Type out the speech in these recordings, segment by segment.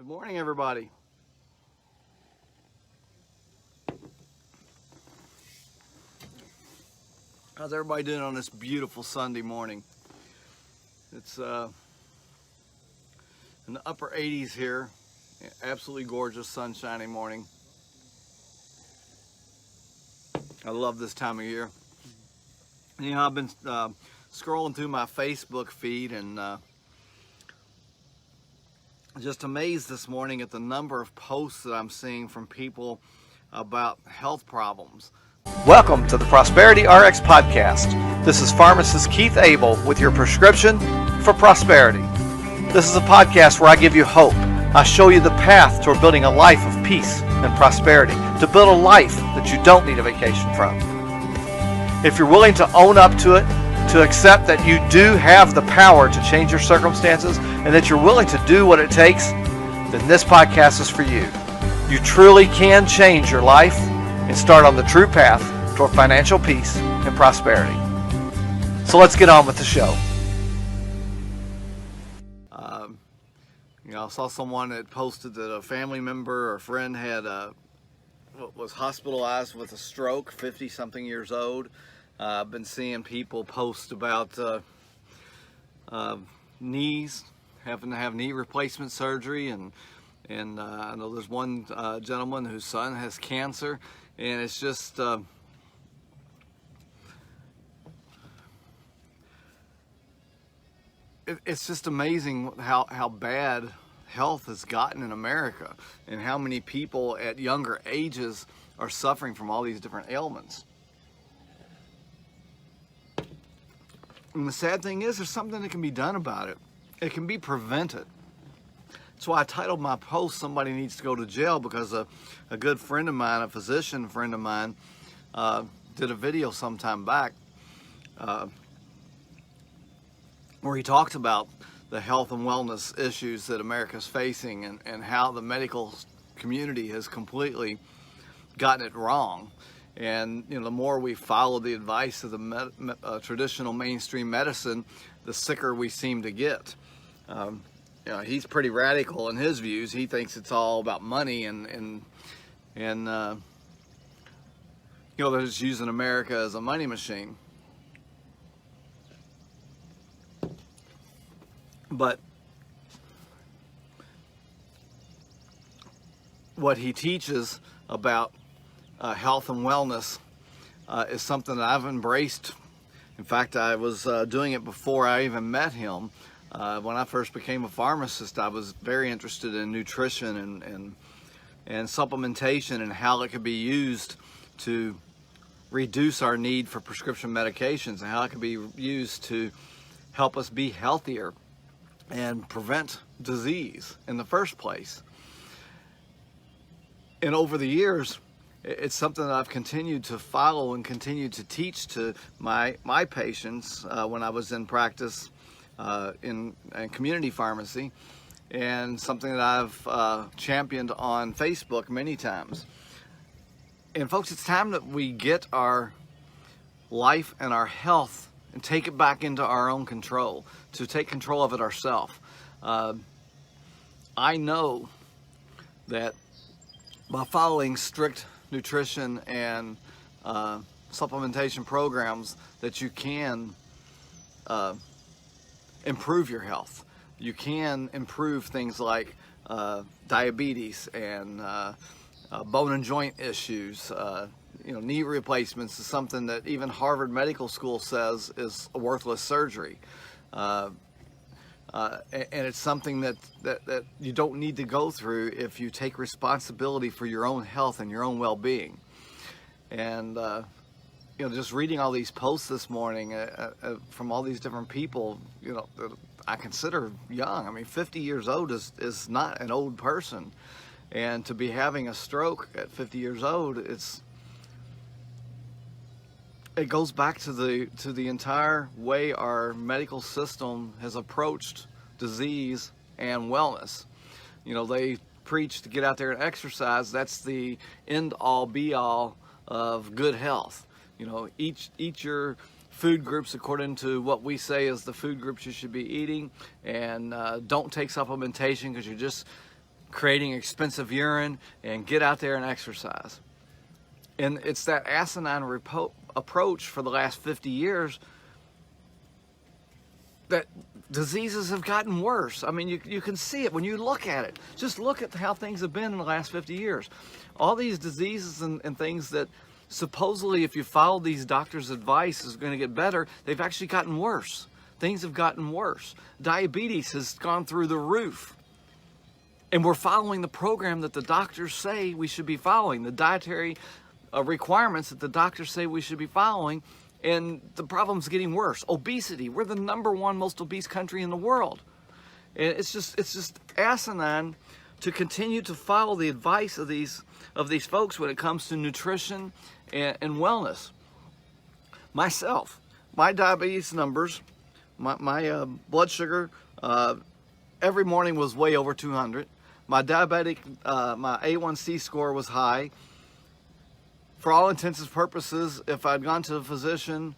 Good morning, everybody. How's everybody doing on this beautiful Sunday morning? It's in the upper 80s here. Absolutely gorgeous, sunshiny morning. I love this time of year. And, you know, I've been scrolling through my Facebook feed and just amazed this morning at the number of posts that I'm seeing from people about health problems. Welcome to the Prosperity RX podcast. This is pharmacist Keith Abel with your prescription for prosperity. This is a podcast where I give you hope. I show you the path toward building a life of peace and prosperity, to build a life that you don't need a vacation from. If you're willing to own up to it, to accept that you do have the power to change your circumstances, and that you're willing to do what it takes, then this podcast is for you. You truly can change your life and start on the true path toward financial peace and prosperity. So let's get on with the show. I saw someone that posted that a family member or friend had was hospitalized with a stroke, 50-something years old. I've been seeing people post about knees, having to have knee replacement surgery, and I know there's one gentleman whose son has cancer, and it's just it's just amazing how bad health has gotten in America, and how many people at younger ages are suffering from all these different ailments. And the sad thing is, there's something that can be done about it. It can be prevented. That's why I titled my post, "Somebody Needs to Go to Jail," because a good friend of mine, a physician friend of mine, did a video sometime back where he talked about the health and wellness issues that America's facing, and how the medical community has completely gotten it wrong. And the more we follow the advice of the traditional mainstream medicine, the sicker we seem to get. He's pretty radical in his views. He thinks it's all about money, and they're just using America as a money machine. But what he teaches about health and wellness is something that I've embraced. In fact, I was doing it before I even met him. When I first became a pharmacist, I was very interested in nutrition and supplementation, and how it could be used to reduce our need for prescription medications, and how it could be used to help us be healthier and prevent disease in the first place. And over the years, it's something that I've continued to follow and continued to teach to my patients when I was in practice in community pharmacy, and something that I've championed on Facebook many times. And folks, it's time that we get our life and our health and take it back into our own control, to take control of it ourselves. I know that by following strict nutrition and supplementation programs, that you can improve your health. You can improve things like diabetes and bone and joint issues. Knee replacements is something that even Harvard Medical School says is a worthless surgery. And it's something that you don't need to go through if you take responsibility for your own health and your own well-being. And just reading all these posts this morning from all these different people, that I consider young. I mean, 50 years old is not an old person, and to be having a stroke at 50 years old, it goes back to the entire way our medical system has approached disease and wellness. They preach to get out there and exercise. That's the end all be all of good health. Eat your food groups according to what we say is the food groups you should be eating, and don't take supplementation because you're just creating expensive urine, and get out there and exercise. And it's that asinine approach for the last 50 years that diseases have gotten worse. I mean, you can see it when you look at it. Just look at how things have been in the last 50 years. All these diseases and things that supposedly, if you follow these doctors' advice, is going to get better, they've actually gotten worse. Things have gotten worse. Diabetes has gone through the roof. And we're following the program that the doctors say we should be following, the dietary requirements that the doctors say we should be following, and the problem's getting worse. Obesity, we're the #1 most obese country in the world. And it's just asinine to continue to follow the advice of these folks when it comes to nutrition and wellness. Myself, my diabetes numbers, my blood sugar every morning was way over 200. My my A1C score was high. For all intents and purposes, if I'd gone to a physician,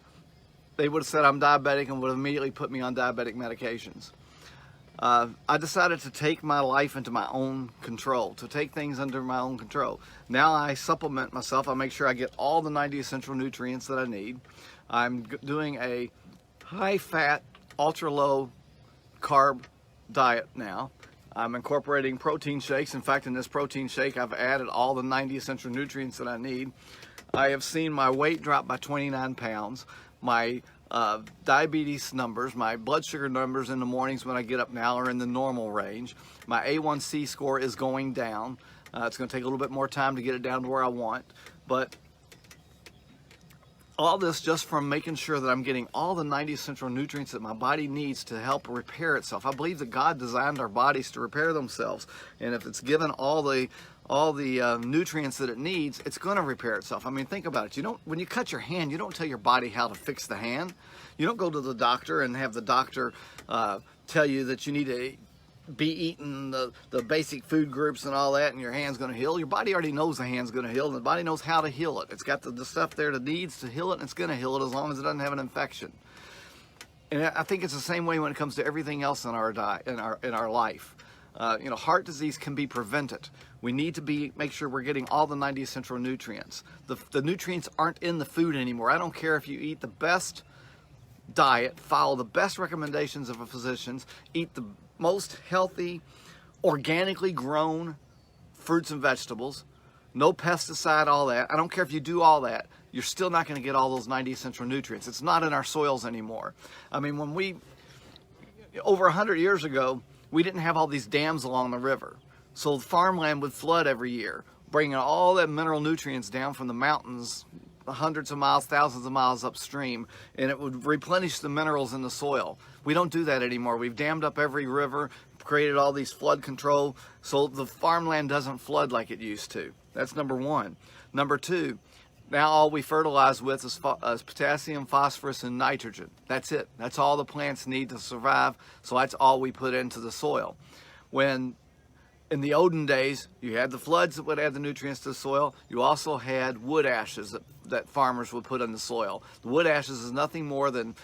they would have said I'm diabetic and would have immediately put me on diabetic medications. I decided to take my life into my own control, to take things under my own control. Now I supplement myself. I make sure I get all the 90 essential nutrients that I need. I'm doing a high-fat, ultra-low carb diet now. I'm incorporating protein shakes. In fact, in this protein shake, I've added all the 90 essential nutrients that I need. I have seen my weight drop by 29 pounds. My diabetes numbers, my blood sugar numbers in the mornings when I get up now are in the normal range. My A1C score is going down. It's going to take a little bit more time to get it down to where I want. But all this just from making sure that I'm getting all the 90 essential nutrients that my body needs to help repair itself. I believe that God designed our bodies to repair themselves, and if it's given all the nutrients that it needs, it's going to repair itself. I mean, think about it. When you cut your hand, you don't tell your body how to fix the hand. You don't go to the doctor and have the doctor tell you that you need to be eating the basic food groups and all that, and your hand's going to heal. Your body already knows the hand's going to heal, and the body knows how to heal it. It's got the stuff there that needs to heal it, and it's going to heal it as long as it doesn't have an infection. And I think it's the same way when it comes to everything else in our diet, in our life. Heart disease can be prevented. We need to make sure we're getting all the 90 essential nutrients. The nutrients aren't in the food anymore. I don't care if you eat the best diet, follow the best recommendations of a physician's, eat the most healthy, organically grown fruits and vegetables, no pesticide, all that. I don't care if you do all that, you're still not going to get all those 90 essential nutrients. It's not in our soils anymore. I mean, over 100 years ago, we didn't have all these dams along the river. So farmland would flood every year, bringing all that mineral nutrients down from the mountains, hundreds of miles, thousands of miles upstream, and it would replenish the minerals in the soil. We don't do that anymore. We've dammed up every river, created all these flood control, so the farmland doesn't flood like it used to. That's number one. Number two, now all we fertilize with is potassium, phosphorus, and nitrogen. That's it. That's all the plants need to survive, so that's all we put into the soil. When in the olden days, you had the floods that would add the nutrients to the soil. You also had wood ashes that farmers would put in the soil. The wood ashes is nothing more than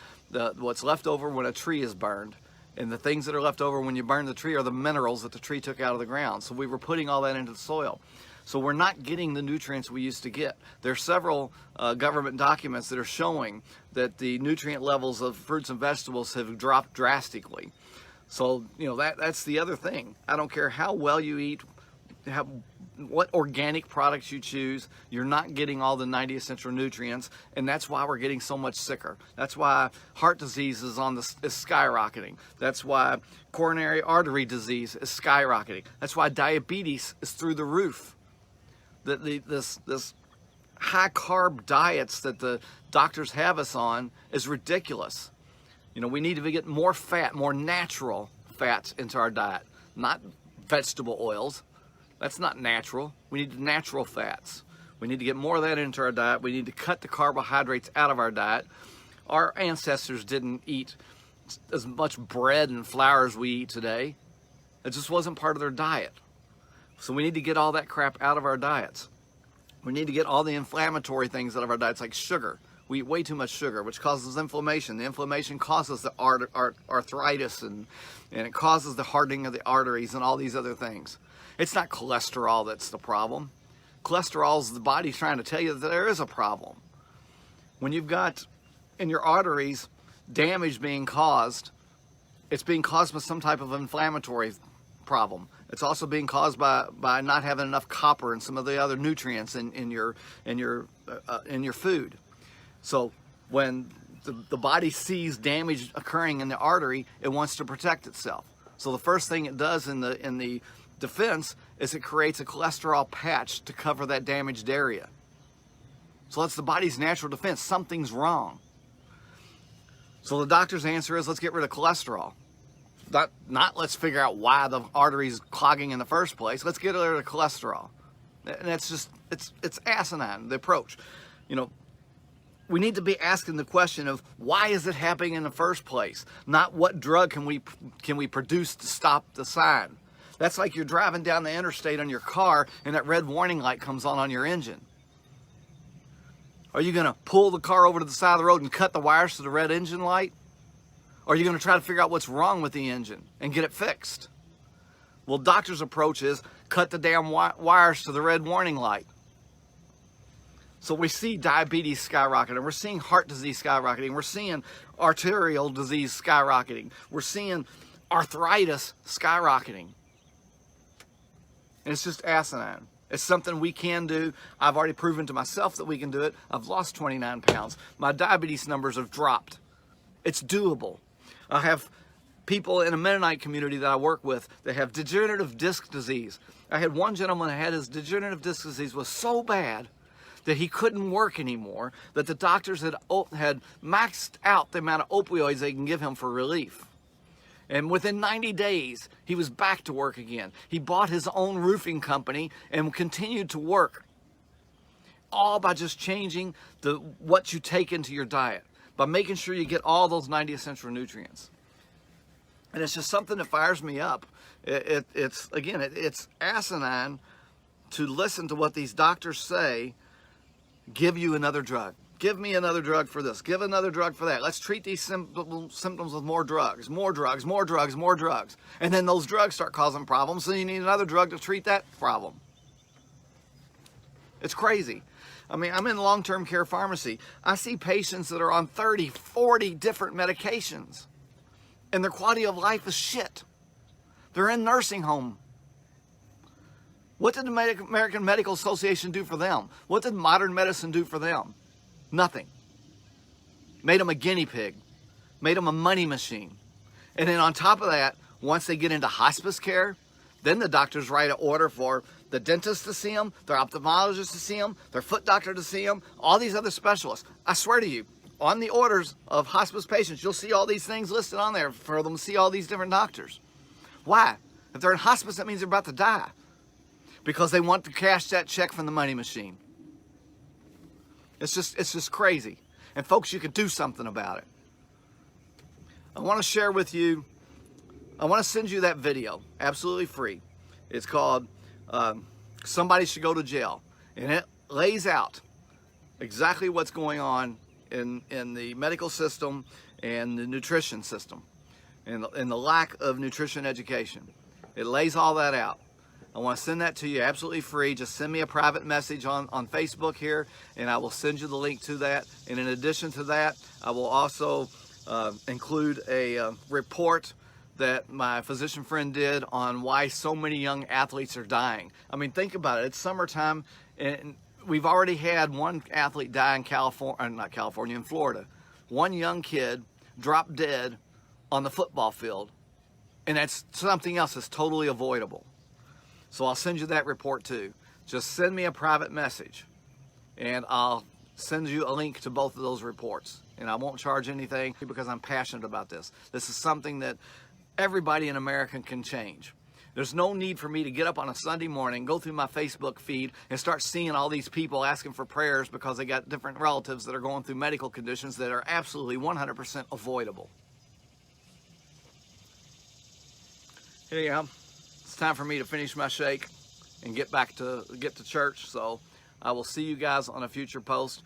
what's left over when a tree is burned. And the things that are left over when you burn the tree are the minerals that the tree took out of the ground. So we were putting all that into the soil. So we're not getting the nutrients we used to get. There are several government documents that are showing that the nutrient levels of fruits and vegetables have dropped drastically. So, that's the other thing. I don't care how well you eat, what organic products you choose, you're not getting all the 90 essential nutrients, and that's why we're getting so much sicker. That's why heart disease is skyrocketing. That's why coronary artery disease is skyrocketing. That's why diabetes is through the roof. This high carb diets that the doctors have us on is ridiculous. We need to get more fat, more natural fats into our diet, not vegetable oils. That's not natural. We need natural fats. We need to get more of that into our diet. We need to cut the carbohydrates out of our diet. Our ancestors didn't eat as much bread and flour as we eat today. It just wasn't part of their diet. So we need to get all that crap out of our diets. We need to get all the inflammatory things out of our diets, like sugar. We eat way too much sugar, which causes inflammation. The inflammation causes the arthritis, and it causes the hardening of the arteries and all these other things. It's not cholesterol that's the problem. Cholesterol is the body trying to tell you that there is a problem. When you've got in your arteries damage being caused, it's being caused by some type of inflammatory problem. It's also being caused by not having enough copper and some of the other nutrients in your food. So when the body sees damage occurring in the artery, it wants to protect itself. So the first thing it does in the defense is it creates a cholesterol patch to cover that damaged area. So that's the body's natural defense. Something's wrong. So the doctor's answer is, let's get rid of cholesterol. Not let's figure out why the artery's clogging in the first place. Let's get rid of cholesterol. And that's just, it's asinine, the approach. You know, we need to be asking the question of why is it happening in the first place? Not what drug can we produce to stop the sign. That's like you're driving down the interstate on your car and that red warning light comes on your engine. Are you going to pull the car over to the side of the road and cut the wires to the red engine light? Or are you going to try to figure out what's wrong with the engine and get it fixed? Well, doctor's approach is cut the damn wires to the red warning light. So we see diabetes skyrocketing, we're seeing heart disease skyrocketing, we're seeing arterial disease skyrocketing, we're seeing arthritis skyrocketing. And it's just asinine. It's something we can do. I've already proven to myself that we can do it. I've lost 29 pounds. My diabetes numbers have dropped. It's doable. I have people in a Mennonite community that I work with that have degenerative disc disease. I had one gentleman that had his degenerative disc disease was so bad that he couldn't work anymore, that the doctors had maxed out the amount of opioids they can give him for relief. And within 90 days, he was back to work again. He bought his own roofing company and continued to work, all by just changing what you take into your diet, by making sure you get all those 90 essential nutrients. And it's just something that fires me up. It's asinine to listen to what these doctors say, give you another drug. Give me another drug for this. Give another drug for that. Let's treat these symptoms with more drugs, more drugs, more drugs, more drugs. And then those drugs start causing problems, so you need another drug to treat that problem. It's crazy. I mean, I'm in long-term care pharmacy. I see patients that are on 30, 40 different medications, and their quality of life is shit. They're in nursing home. What did the American Medical Association do for them? What did modern medicine do for them? Nothing. Made them a guinea pig. Made them a money machine. And then on top of that, once they get into hospice care, then the doctors write an order for the dentist to see them, their ophthalmologist to see them, their foot doctor to see them, all these other specialists. I swear to you, on the orders of hospice patients, you'll see all these things listed on there for them to see all these different doctors. Why? If they're in hospice, that means they're about to die. Because they want to cash that check from the money machine. It's just crazy. And folks, you can do something about it. I want to share with you, I want to send you that video, absolutely free. It's called Somebody Should Go to Jail. And it lays out exactly what's going on in the medical system and the nutrition system and the lack of nutrition education. It lays all that out. I want to send that to you absolutely free. Just send me a private message on Facebook here, and I will send you the link to that. And in addition to that, I will also include a report that my physician friend did on why so many young athletes are dying. I mean, think about it. It's summertime, and we've already had one athlete die in in Florida. One young kid dropped dead on the football field, and that's something else that's totally avoidable. So I'll send you that report too. Just send me a private message and I'll send you a link to both of those reports. And I won't charge anything because I'm passionate about this. This is something that everybody in America can change. There's no need for me to get up on a Sunday morning, go through my Facebook feed, and start seeing all these people asking for prayers because they got different relatives that are going through medical conditions that are absolutely 100% avoidable. Anyhow, it's time for me to finish my shake and get to church. So I will see you guys on a future post.